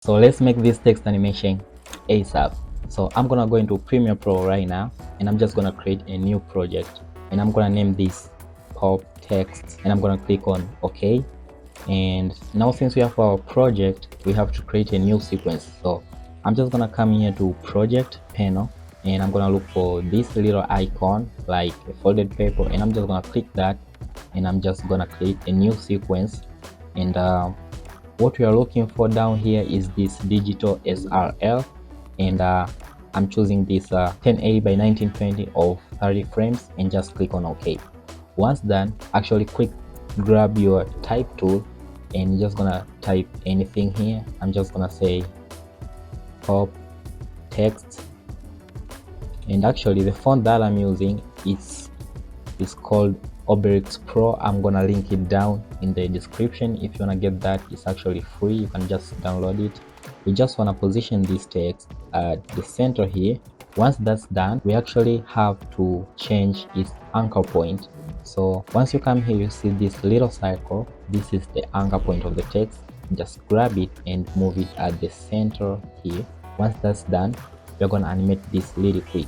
So let's make this text animation ASAP. So I'm gonna go into Premiere Pro right now, and I'm just gonna create a new project, and I'm gonna name this pop text, and I'm gonna click on OK. And now since we have our project, we have to create a new sequence. So I'm just gonna come here to project panel, and I'm gonna look for this little icon like a folded paper, and I'm just gonna click that, and I'm just gonna create a new sequence. And what we are looking for down here is this digital SRL, and I'm choosing this 1080 by 1920 of 30 frames, and just click on OK. Once done, actually quick grab your type tool, and you're just gonna type anything here. I'm just gonna say pop text, and actually the font that I'm using is called Obelix Pro. I'm gonna link it down in the description. If you wanna get that, it's actually free, you can just download it. We just wanna position this text at the center here. Once that's done, we actually have to change its anchor point. So once you come here, you see this little circle. This is the anchor point of the text. Just grab it and move it at the center here. Once that's done, we're gonna animate this really quick.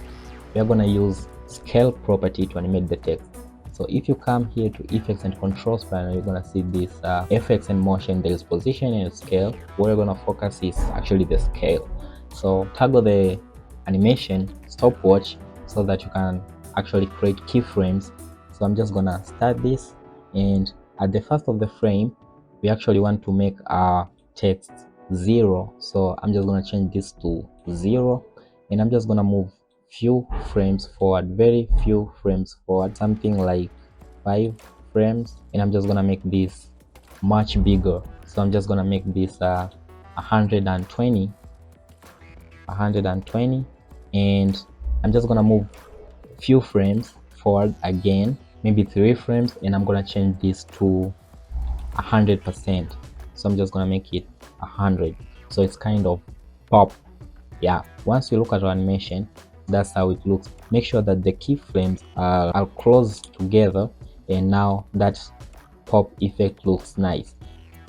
We're gonna use scale property to animate the text. So if you come here to effects and controls panel, you're gonna see this effects and motion. There is position and scale. What we're gonna focus is actually the scale. So toggle the animation stopwatch so that you can actually create keyframes. So I'm just gonna start this, and at the first of the frame, we actually want to make our text 0. So I'm just gonna change this to 0, and I'm just gonna move few frames forward, very few frames forward, something like 5 frames, and I'm just gonna make this much bigger. So I'm just gonna make this 120, and I'm just gonna move few frames forward again, maybe 3 frames, and I'm gonna change this to 100%. So I'm just gonna make it 100, so it's kind of pop. Yeah, once you look at our animation, that's how it looks. Make sure that the keyframes are close together, and now that pop effect looks nice.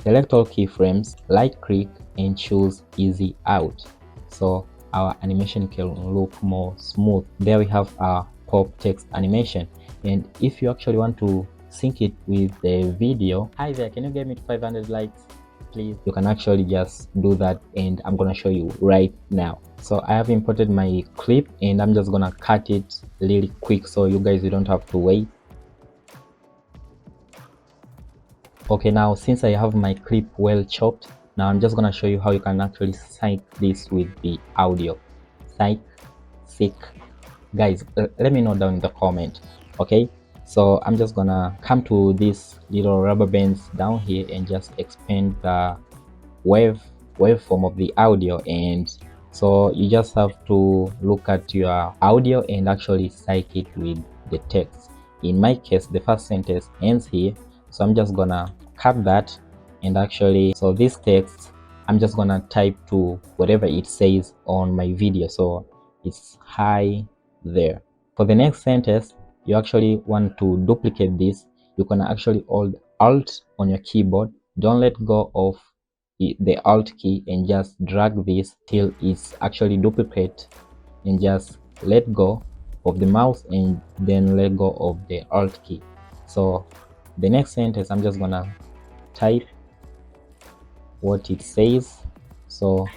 Select all keyframes, right click, and choose easy out, so our animation can look more smooth. There we have our pop text animation. And if you actually want to sync it with the video, hi there, can you get me to 500 likes please? You can actually just do that, and I'm gonna show you right now. So I have imported my clip, and I'm just gonna cut it really quick so you guys, you don't have to wait. Okay, now since I have my clip well chopped, now I'm just gonna show you how you can actually sync this with the audio. Sync. Guys, let me know down in the comment. Okay, so I'm just gonna come to this little rubber bands down here and just expand the waveform of the audio. And so you just have to look at your audio and actually sync it with the text. In my case, the first sentence ends here, so I'm just gonna cut that, and actually, so this text, I'm just gonna type to whatever it says on my video. So it's hi there. For the next sentence, you actually want to duplicate this. You can actually hold Alt on your keyboard. Don't let go of the Alt key, and just drag this till it's actually duplicate, and just let go of the mouse, and then let go of the Alt key. So the next sentence, I'm just gonna type what it says. So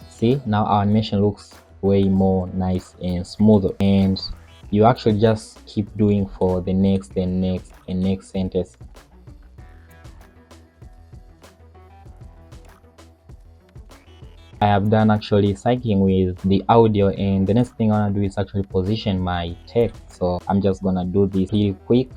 see, now our animation looks way more nice and smoother, and you actually just keep doing for the next and next and next sentence. I have done actually syncing with the audio, and the next thing I want to do is actually position my text. So I'm just gonna do this really quick,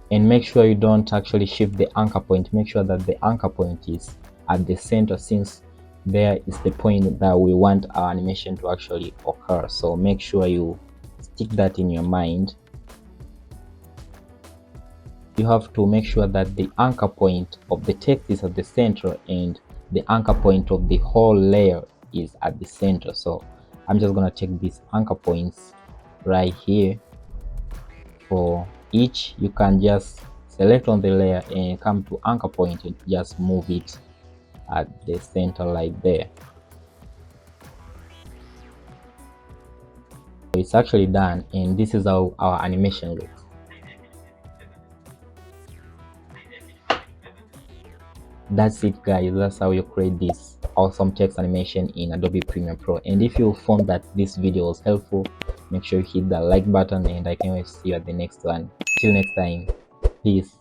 and make sure you don't actually shift the anchor point. Make sure that the anchor point is at the center, since there is the point that we want our animation to actually occur. So make sure you stick that in your mind. You have to make sure that the anchor point of the text is at the center, and the anchor point of the whole layer is at the center. So I'm just gonna take these anchor points right here. For each, you can just select on the layer and come to anchor point and just move it at the center like there. It's actually done, and this is how our animation looks. That's it guys, that's how you create this awesome text animation in Adobe Premiere Pro. And if you found that this video was helpful, make sure you hit the like button, and I can't wait to see you at the next one. Till next time, peace.